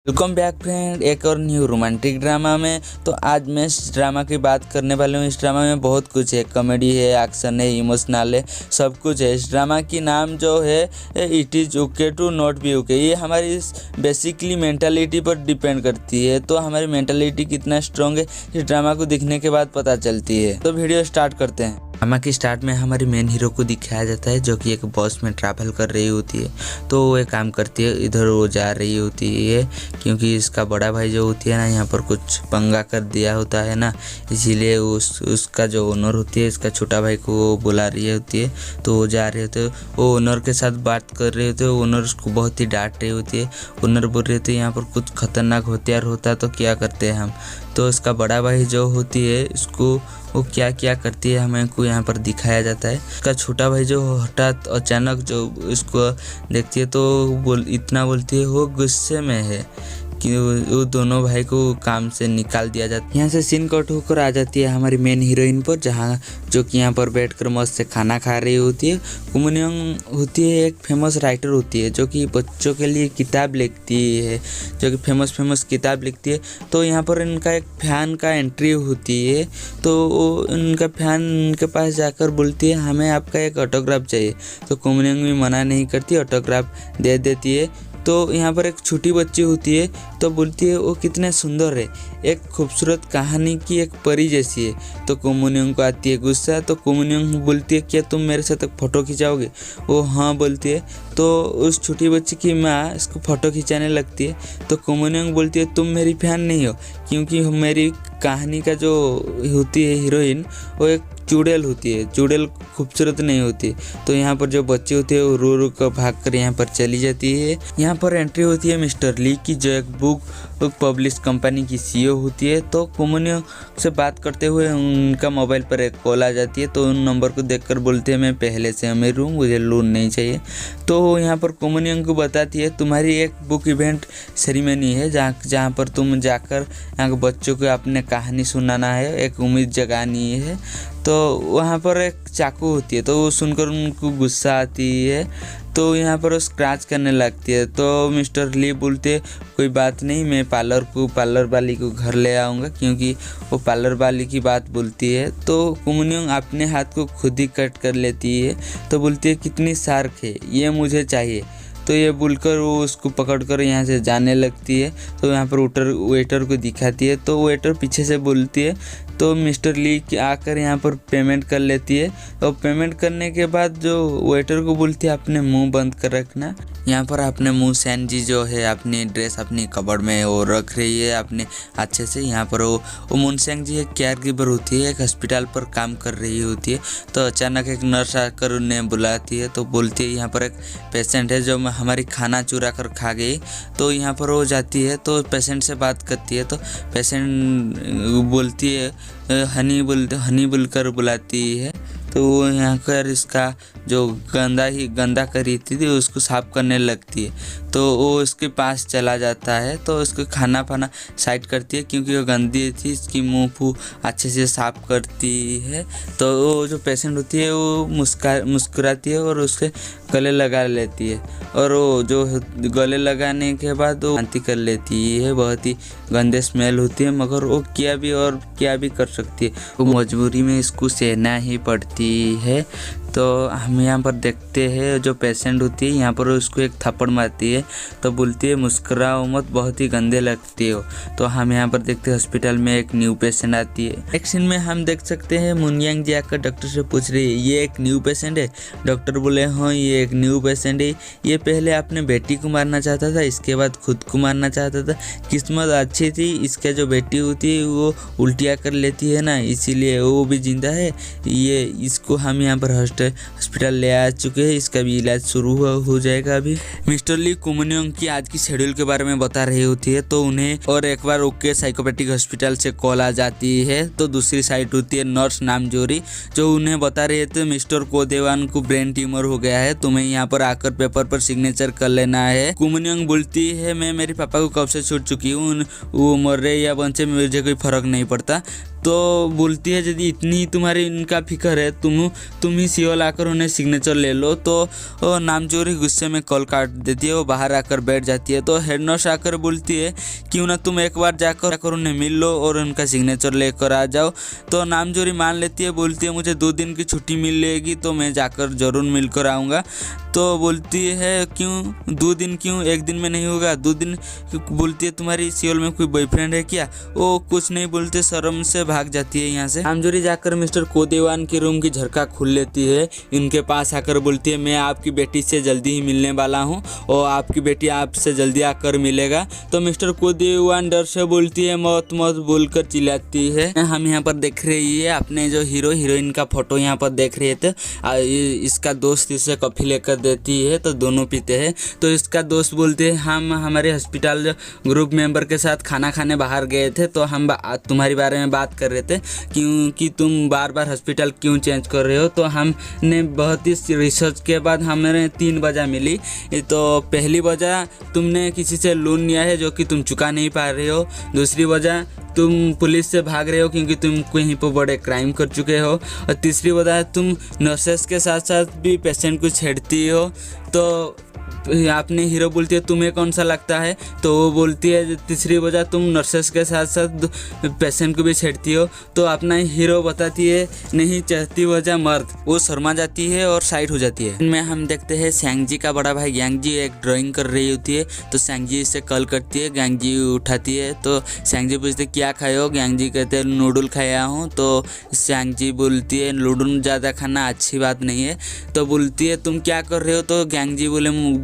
Welcome back friend, एक और new romantic drama में। तो आज मैं इस ड्रामा की बात करने वाला हूँ। इस ड्रामा में बहुत कुछ है, कॉमेडी है, एक्शन है, इमोशनल है, सब कुछ है। इस ड्रामा की नाम जो है it is okay to not be okay. ये हमारी इस बेसिकली मेंटालिटी पर डिपेंड करती है। तो हमारी मेंटालिटी कितना स्ट्रांग है इस ड्रामा को देखने के बाद पता चलती है। तो वीडियो स्टार्ट करते हैं। ड्रामा की स्टार्ट में हमारी मेन हीरो को दिखाया जाता है जो कि एक बस में ट्रैवल कर रही होती है। तो वो एक काम करती है, इधर वो जा रही होती है क्योंकि इसका बड़ा भाई जो होती है ना, यहाँ पर कुछ पंगा कर दिया होता है ना, इसीलिए उसका जो ओनर होती है इसका छोटा भाई को वो बुला रही होती है। तो वो जा रहे होते, वो ओनर के साथ बात कर रहे होते। ओनर उसको बहुत ही डांट रही होती है। ओनर बोल रहे थे यहाँ पर कुछ खतरनाक हथियार होता तो क्या करते हैं हम। तो इसका बड़ा भाई जो होती है इसको वो क्या क्या करती है हमें को यहाँ पर दिखाया जाता है। इसका छोटा भाई जो हठात अचानक जो इसको देखती है तो इतना बोलती है वो गुस्से में है कि वो दोनों भाई को काम से निकाल दिया जाता है। यहाँ से सीन कट होकर आ जाती है हमारी मेन हीरोइन पर, जहाँ जो कि यहाँ पर बैठकर मस्त से खाना खा रही होती है। कुमुनियंग होती है एक फेमस राइटर होती है जो कि बच्चों के लिए किताब लिखती है, जो कि फेमस किताब लिखती है। तो यहाँ पर इनका एक फैन का एंट्री होती है। तो वो इनका फैन उनके पास जाकर बोलती है हमें आपका एक ऑटोग्राफ चाहिए। तो कुमुनियंग भी मना नहीं करती, ऑटोग्राफ दे देती है। तो यहाँ पर एक छोटी बच्ची होती है तो बोलती है वो कितने सुंदर है, एक खूबसूरत कहानी की एक परी जैसी है। तो कुमुनियंग को आती है गुस्सा। तो कुमुनियंग बोलती है क्या तुम मेरे साथ एक फ़ोटो खिंचाओगे। वो हाँ बोलती है। तो उस छोटी बच्ची की माँ इसको फ़ोटो खिंचाने लगती है। तो कुमुनियंग बोलती है तुम मेरी फैन नहीं हो, क्योंकि मेरी कहानी का जो होती है हीरोइन वो एक चुड़ैल होती है, चुड़ैल खूबसूरत नहीं होती। तो यहाँ पर जो बच्ची होती है वो रो रो कर भाग कर यहाँ पर चली जाती है। यहाँ पर एंट्री होती है मिस्टर ली की, जो एक बुक पब्लिश कंपनी की सीईओ होती है। तो कुमुनियंग से बात करते हुए उनका मोबाइल पर एक कॉल आ जाती है। तो उन नंबर को देखकर बोलते हैं मैं पहले से अमीर हूँ, मुझे लोन नहीं चाहिए। तो यहाँ पर कुमुनियंग को बताती है तुम्हारी एक बुक इवेंट सेरेमनी है जहाँ पर तुम जाकर यहाँ के बच्चों को अपने कहानी सुनाना है, एक उम्मीद जगानी है। तो वहाँ पर एक चाकू होती है। तो वो सुनकर उनको गुस्सा आती है। तो यहाँ पर वो स्क्रैच करने लगती है। तो मिस्टर ली बोलते कोई बात नहीं, मैं पार्लर वाली को घर ले आऊँगा, क्योंकि वो पार्लर वाली की बात बोलती है। तो कुमुनियंग अपने हाथ को खुद ही कट कर लेती है। तो बोलती है कितनी शार्क है, ये मुझे चाहिए। तो ये बोलकर वो उसको पकड़कर यहाँ से जाने लगती है। तो यहाँ पर वेटर को दिखाती है। तो वेटर पीछे से बोलती है। तो मिस्टर ली आकर यहाँ पर पेमेंट कर लेती है। और पेमेंट करने के बाद जो वेटर को बोलती है अपने मुंह बंद कर रखना। यहाँ पर अपने मुंह सैन जी जो है अपनी ड्रेस अपनी कबर्ड में वो रख रही है अपने अच्छे से। यहाँ पर वो मुनसेंग जी एक केयर गिवर होती है, एक हॉस्पिटल पर काम कर रही होती है। तो अचानक एक नर्स आकर उन्हें बुलाती है। तो बोलती है यहाँ पर एक पेशेंट है जो हमारी खाना चुरा कर खा गई। तो यहाँ पर वो जाती है तो पेशेंट से बात करती है। तो पेशेंट बोलती है हनी बोलकर बुलाती है। तो वो यहाँ कर इसका जो गंदा करी थी उसको साफ करने लगती है। तो वो उसके पास चला जाता है। तो उसको खाना पाना साइड करती है क्योंकि वो गंदी थी, इसकी मुंह अच्छे से साफ करती है। तो वो जो पेशेंट होती है वो मुस्कुराती है और उसके गले लगा लेती है। और वो जो गले लगाने के बाद वो शांति कर लेती है। बहुत ही गंदे स्मेल होती है, मगर वो क्या भी कर सकती है, वो मजबूरी में इसको सहना ही पड़ती है। तो हम यहाँ पर देखते हैं जो पेशेंट होती है यहाँ पर उसको एक थप्पड़ मारती है। तो बोलती है मुस्कुराओ मत, बहुत ही गंदे लगते हो। तो हम यहाँ पर देखते हैं हॉस्पिटल में एक न्यू पेशेंट आती है। एक सीन में हम देख सकते हैं मुनयांग जी आकर डॉक्टर से पूछ रही है ये एक न्यू पेशेंट है। डॉक्टर बोले हाँ ये एक न्यू पेशेंट है, ये पहले अपने बेटी को मारना चाहता था, इसके बाद खुद को मारना चाहता था। किस्मत अच्छी थी, इसका जो बेटी होती है वो उल्टियाँ कर लेती है ना, इसीलिए वो भी जिंदा है। ये इसको हम यहाँ पर हॉस्पिटल ले आ चुके हैं, इसका भी इलाज शुरू हो जाएगा अभी। मिस्टर ली कुमुनियंग की आज की शेड्यूल के बारे में बता रही होती है। तो उन्हें और एक बार ओके साइकोपैथिक हॉस्पिटल से कॉल आ जाती है। तो दूसरी साइड होती है नर्स नामजोरी, जो उन्हें बता रही है मिस्टर कोदेवान को ब्रेन ट्यूमर हो गया है, तुम्हें यहाँ पर आकर पेपर पर सिग्नेचर कर लेना है। कुमुनियंग बोलती है मैं मेरे पापा को कब से छूट चुकी हूँ, वो मर रहे या बंचे मुझे कोई फर्क नहीं पड़ता। तो बोलती है यदि इतनी तुम्हारी इनका फिक्र है तुम ही सियोल आकर उन्हें सिग्नेचर ले लो। तो वो नामचोरी गुस्से में कॉल काट देती है, वो बाहर आकर बैठ जाती है। तो हेड नर्स आकर बोलती है क्यों ना तुम एक बार जाकर उन्हें मिल लो और उनका सिग्नेचर लेकर आ जाओ। तो नामचोरी मान लेती है, बोलती है मुझे 2 दिन की छुट्टी मिलेगी तो मैं जाकर ज़रूर मिलकर आऊँगा। तो बोलती है क्यों 2 दिन क्यों, 1 दिन में नहीं होगा 2 दिन। बोलती है तुम्हारी सियोल में कोई बॉयफ्रेंड है क्या? वो कुछ नहीं बोलते, शर्म से भाग जाती है यहाँ से। नामचोरी जाकर मिस्टर कोदेवान के रूम की झरका खोल लेती है, इनके पास आकर बोलती है मैं आपकी बेटी से जल्दी ही मिलने वाला हूँ और आपकी बेटी आपसे जल्दी आकर मिलेगा। तो मिस्टर कोदेवान डर से बोलती है मौत मौत बोलकर चिल्लाती है। हम यहाँ पर देख रही है अपने जो हीरो हीरोइन का फोटो यहाँ पर देख रहे थे। इसका दोस्त इसे कॉफी लेकर देती है तो दोनों पीते हैं। तो इसका दोस्त बोलते हैं हम हमारे हॉस्पिटल ग्रुप मेंबर के साथ खाना खाने बाहर गए थे तो हम तुम्हारे बारे में बात कर रहे थे क्योंकि तुम बार बार हॉस्पिटल क्यों चेंज कर रहे हो। तो हमने बहुत ही रिसर्च के बाद हमें 3 वजह मिली। तो पहली वजह तुमने किसी से लोन लिया है जो कि तुम चुका नहीं पा रहे हो। दूसरी वजह तुम पुलिस से भाग रहे हो क्योंकि तुम कहीं पर बड़े क्राइम कर चुके हो। और तीसरी वजह तुम नर्सेस के साथ साथ भी पेशेंट को छेड़ती हो। तो आपने हीरो बोलती है तुम्हें कौन सा लगता है? तो वो बोलती है तीसरी वजह तुम नर्सेस के साथ साथ पेशेंट को भी छेड़ती हो। तो अपना हीरो बताती है नहीं चाहती वजह मर्द। वो शर्मा जाती है और साइड हो जाती है। इनमें हम देखते हैं सैंगजी का बड़ा भाई ग्यांगजी एक ड्राइंग कर रही होती है। तो सैंगजी इससे कॉल करती है, ग्यांगजी उठाती है। तो सैंगजी पूछते क्या खाए हो? ग्यांगजी कहते हैं नूडल खाया हूँ। तो सैंगजी बोलती है नूडल ज़्यादा खाना अच्छी बात नहीं है। तो बोलती है तुम क्या कर रहे हो? तो ग्यांगजी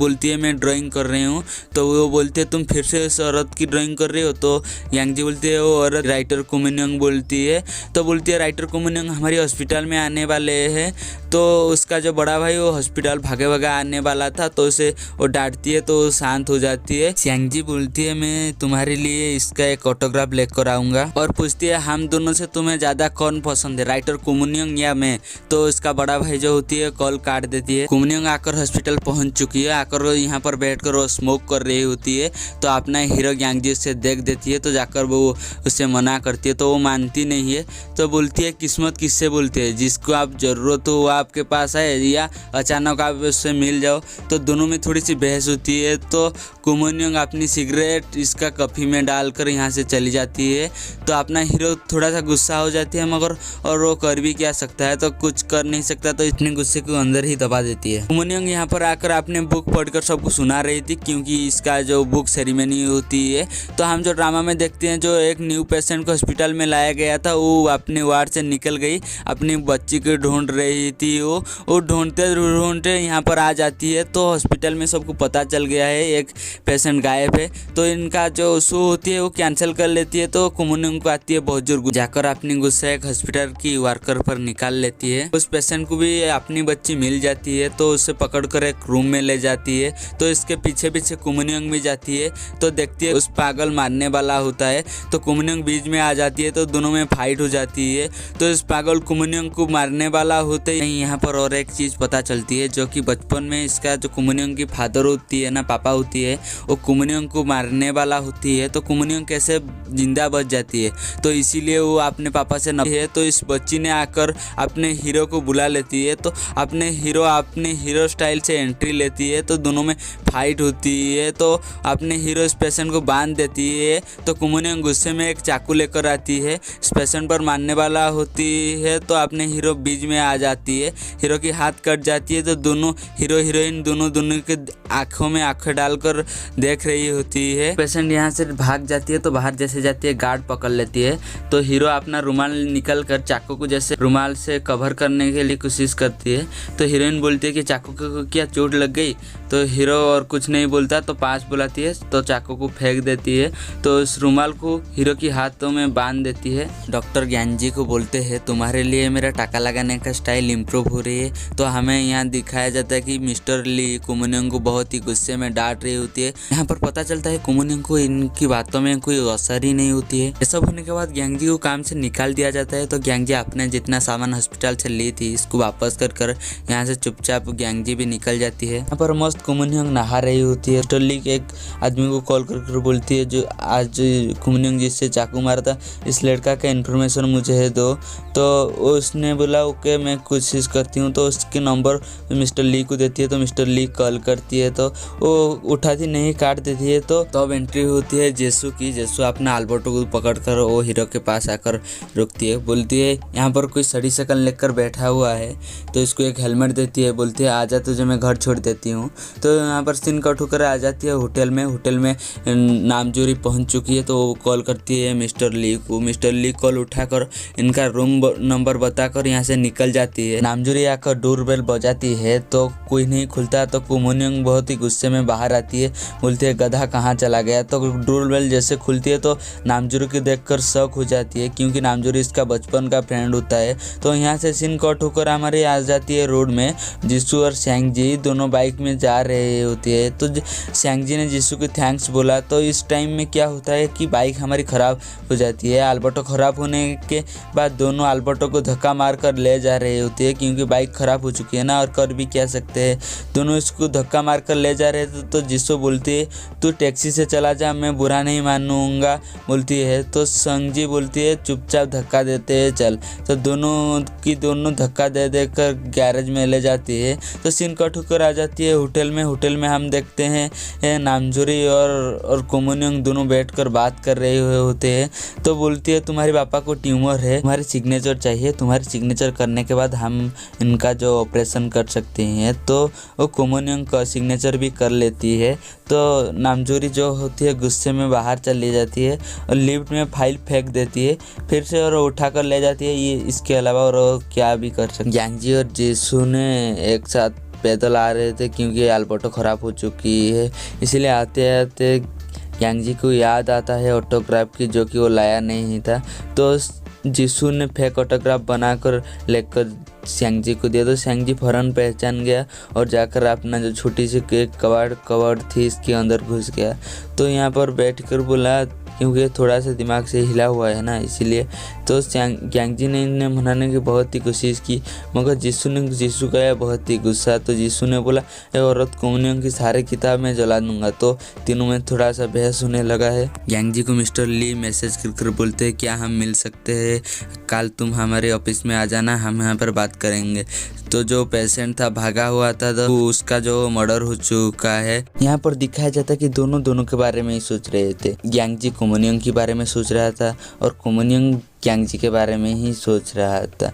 बोलती है मैं ड्राइंग कर रही हूँ। तो वो बोलते है तुम फिर से उस औरत की ड्राइंग कर रही हो? तो ग्यांगजी बोलती है वो औरत राइटर कुमिन्योंग बोलती है। तो बोलती है राइटर कुमिन्योंग हमारी हॉस्पिटल में आने वाले हैं। तो उसका जो बड़ा भाई वो हॉस्पिटल भागे भगा आने वाला था तो उसे वो डांटती है तो वो शांत हो जाती है। सैंगजी बोलती है मैं तुम्हारे लिए इसका एक ऑटोग्राफ लेकर आऊँगा और पूछती है हम दोनों से तुम्हें ज़्यादा कौन पसंद है, राइटर कुमिन्योंग या मैं? तो इसका बड़ा भाई जो होती है कॉल काट देती है। कुमिन्योंग आकर हॉस्पिटल पहुँच चुकी है। आकर वो यहाँ पर बैठकर वो स्मोक कर रही होती है। तो अपना हीरो ग्यांगजी से देख देती है तो जाकर वो उससे मना करती है। तो वो मानती नहीं है। तो बोलती है किस्मत किससे बोलती है, जिसको आप ज़रूरत हो वो आपके पास है या अचानक आप उससे मिल जाओ। तो दोनों में थोड़ी सी बहस होती है। तो कुमिन्योंग अपनी सिगरेट इसका कॉफ़ी में डालकर यहाँ से चली जाती है। तो अपना हीरो थोड़ा सा गुस्सा हो जाती है मगर और वो कर भी क्या सकता है, तो कुछ कर नहीं सकता। तो इतने गुस्से को अंदर ही दबा देती है। कुमिन्योंग यहाँ पर आकर अपने बुक पढ़कर सबको सुना रही थी क्योंकि इसका जो बुक सेरेमनी होती है। तो हम जो ड्रामा में देखते हैं जो एक न्यू पेशेंट को हॉस्पिटल में लाया गया था वो अपने वार्ड से निकल गई, अपनी बच्ची को ढूंढ रही थी। वो ढूंढते ढूंढते यहाँ पर आ जाती है। तो हॉस्पिटल में सबको पता चल गया है एक पेशेंट गायब है। तो इनका जो शो होती है वो कैंसिल कर लेती है। तो कुमिन्योंग को आती है बहुत जोर, जाकर अपनी गुस्सा एक हॉस्पिटल की वर्कर पर निकाल लेती है। उस पेशेंट को भी अपनी बच्ची मिल जाती है तो उसे पकड़कर एक रूम में ले जाती है। तो इसके पीछे पीछे कुमिन्योंग भी जाती है। तो देखती है उस पागल मारने वाला होता है। तो कुमिन्योंग बीच में आ जाती है तो दोनों में फाइट हो जाती है। तो इस पागल कुमिन्योंग को मारने वाला होते ही यहाँ पर और एक चीज़ पता चलती है जो कि बचपन में इसका जो कुमिन्योंग की फादर होती है ना, पापा होती है, वो कुमिन्योंग को मारने वाला होती है। तो कुमिन्योंग कैसे जिंदा बच जाती है तो इसीलिए वो अपने पापा से न है। तो इस बच्ची ने आकर अपने हीरो को बुला लेती है। तो अपने हीरो स्टाइल से एंट्री लेती है। तो दोनों में फाइट होती है। तो अपने हीरो इस पेशेंट को बांध देती है। तो कुमिन्योंग गुस्से में एक चाकू लेकर आती है, इस पेशेंट पर मारने वाला होती है। तो अपने हीरो बीच में आ जाती है, हीरो की हाथ कट जाती है। तो दोनों हीरो हीरोइन दोनों के आँखों में आँखें डालकर देख रही होती है। पेशेंट यहाँ से भाग जाती है तो बाहर जैसे जाती है गार्ड पकड़ लेती है। तो हीरो अपना रुमाल निकल कर चाकू को जैसे रुमाल से कवर करने के लिए कोशिश करती है। तो हीरोइन बोलती है कि चाकू को क्या चोट लग गई? तो हीरो और कुछ नहीं बोलता तो पास बुलाती है तो चाकू को फेंक देती है। तो उस रुमाल को हीरो की हाथों में बांध देती है। डॉक्टर ग्यांगजी को बोलते हैं तुम्हारे लिए मेरा टाका लगाने का स्टाइल इम्प्रूव इम्प्रूव हो रही है। तो हमें यहाँ दिखाया जाता है कि मिस्टर ली कुमुनियंग को बहुत ही गुस्से में डांट रही होती है। यहाँ पर पता चलता है कुमुनियंग को इनकी बातों में कोई असर ही नहीं होती है। ये सब होने के बाद ग्यांगजी को काम से निकाल दिया जाता है। तो ग्यांगजी अपने जितना सामान हॉस्पिटल से ली थी इसको वापस कर यहाँ से चुपचाप ग्यांगजी भी निकल जाती है। यहाँ पर मस्त कुमुनियंग नहा रही होती है। मिस्टर ली एक आदमी को कॉल कर बोलती है जो आज कुमुनियंग जिससे चाकू मारा था इस लड़का का इन्फॉर्मेशन मुझे दो। तो उसने बोला ओके मैं कोशिश करती हूँ। तो उसके नंबर मिस्टर ली को देती है। तो मिस्टर ली कॉल करती है तो वो उठाती नहीं, काट देती है। तो तब एंट्री होती है जेसू की। जेसू अपना अल्बर्टो को पकड़कर वो हीरो के पास आकर रुकती है, बोलती है यहाँ पर कोई सड़ी शकल लेकर बैठा हुआ है। तो इसको एक हेलमेट देती है, बोलती है आजा तुझे मैं घर छोड़ देती हूँ। तो यहाँ पर सीन कट होकर आ जाती है होटल में नामजोरी पहुँच चुकी है। तो वो कॉल करती है मिस्टर ली को। मिस्टर ली कॉल उठाकर इनका रूम नंबर बताकर यहाँ से निकल जाती है। नामजोरी आकर डोरबेल बजाती है तो कोई नहीं खुलता। तो कुमुनियंग बहुत ही गुस्से में बाहर आती है, बोलती है गधा कहाँ चला गया। तो डोरबेल जैसे खुलती है तो नामजोरी को देखकर शॉक हो जाती है क्योंकि नामजोरी इसका बचपन का फ्रेंड होता है। तो यहाँ से सीन कट होकर हमारे आ जाती है रोड में। जिसू और सैंगजी दोनों बाइक में जा रहे होती है। तो सैंगजी ने जिसू को थैंक्स बोला। तो इस टाइम में क्या होता है कि बाइक हमारी ख़राब हो जाती है। अल्बर्टो ख़राब होने के बाद दोनों अल्बर्टो को धक्का मारकर ले जा रहे होते हैं क्योंकि बाइक ख़राब हो चुकी है ना, और कर भी क्या सकते हैं। दोनों इसको धक्का मारकर ले जा रहे थे। तो जिसो बोलती है तू टैक्सी से चला जा, मैं बुरा नहीं मानूंगा बोलती है। तो संगजी बोलती है चुपचाप धक्का देते हैं चल। तो दोनों धक्का दे देकर गैरेज में ले जाती है। तो सीन कट होकर आ जाती है होटल में हम देखते हैं नामजोरी और कुमुनियंग दोनों बैठकर बात कर रहे हुए होते हैं। तो बोलती है तुम्हारे पापा को ट्यूमर है, तुम्हारी सिग्नेचर चाहिए, तुम्हारी सिग्नेचर करने के बाद हम इनका जो ऑपरेशन कर सकते हैं। तो वो कुमुनियंग का सिग्नेचर भी कर लेती है। तो नामजोरी जो होती है गुस्से में बाहर चली जाती है और लिफ्ट में फाइल फेंक देती है फिर से और उठा कर ले जाती है। ये इसके अलावा और क्या भी कर सकते। ग्यांगजी और जेसू ने एक साथ पैदल आ रहे थे क्योंकि अल्बर्टो ख़राब हो चुकी है, इसलिए आते आते ग्यांगजी को याद आता है ऑटोग्राफ की जो कि वो लाया नहीं था। तो जिसू ने फेक ऑटोग्राफ बनाकर लेकर सैंगजी को दिया। तो सैंगजी फौरन पहचान गया और जाकर अपना जो छोटी सी कबाड़ थी इसके अंदर घुस गया। तो यहाँ पर बैठकर बोला क्योंकि थोड़ा सा दिमाग से हिला हुआ है ना इसीलिए। तो ग्यांगजी ने इन्हें मनाने की बहुत ही कोशिश की मगर जिसू का बहुत ही गुस्सा। तो जिसू ने बोला ये औरत कुमुनियंग की सारी किताब में जला दूंगा। तो तीनों में थोड़ा सा बहस होने लगा है। ग्यांगजी को मिस्टर ली मैसेज कर बोलते हैं क्या हम मिल सकते हैं, कल तुम हमारे ऑफिस में आ जाना, हम यहाँ पर बात करेंगे। तो जो पेशेंट था भागा हुआ था तो उसका जो मर्डर हो चुका है। यहाँ पर दिखाया जाता है कि दोनों के बारे में ही सोच रहे थे। ग्यांगजी कुमुनियंग के बारे में सोच रहा था और कुमुनियंग ग्यांगजी के बारे में ही सोच रहा था।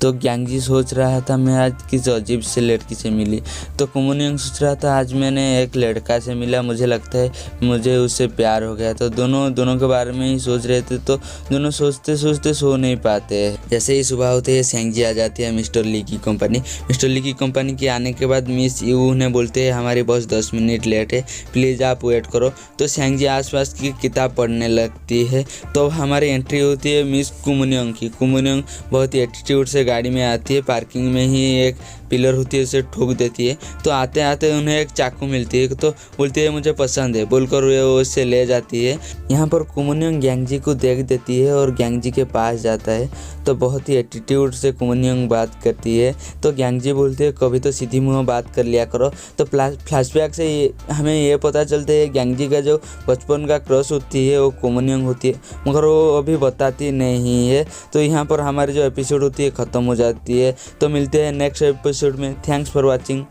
तो ग्यांगजी सोच रहा था मैं आज किस अजीब से लड़की से मिली। तो कुमुनियंग सोच रहा था आज मैंने एक लड़का से मिला, मुझे लगता है मुझे उससे प्यार हो गया। तो दोनों के बारे में ही सोच रहे थे। तो दोनों सोचते सोचते सो नहीं पाते। जैसे ही सुबह होते ही सैंगजी आ जाती है मिस्टर ली की कंपनी। मिस्टर ली की कंपनी के आने के बाद मिस यू ने बोलते हैं हमारी बस 10 मिनट लेट है, प्लीज़ आप वेट करो। तो सैंगजी आसपास की किताब पढ़ने लगती है। तो हमारी एंट्री होती है मिस कुमुनियंग की। कुमुनियंग बहुत ही एटीट्यूड से गाड़ी में आती है, पार्किंग में ही एक पिलर होती है उसे ठोक देती है। तो आते आते उन्हें एक चाकू मिलती है तो बोलती है मुझे पसंद है बोलकर वो उससे ले जाती है। यहाँ पर कुमुनियंग ग्यांगजी को देख देती है और ग्यांगजी के पास जाता है। तो बहुत ही एटीट्यूड से कुमुनियंग बात करती है। तो ग्यांगजी बोलते हैं कभी तो सीधी मुँह बात कर लिया करो। तो फ्लैशबैक से हमें ये पता चलता है ग्यांगजी का जो बचपन का क्रश होती है वो कुमुनियंग होती है मगर वो अभी बताती नहीं है। तो यहाँ पर हमारी जो एपिसोड होती है ख़त्म हो जाती है। तो मिलते हैं नेक्स्ट एपिसोड में। Thanks for watching.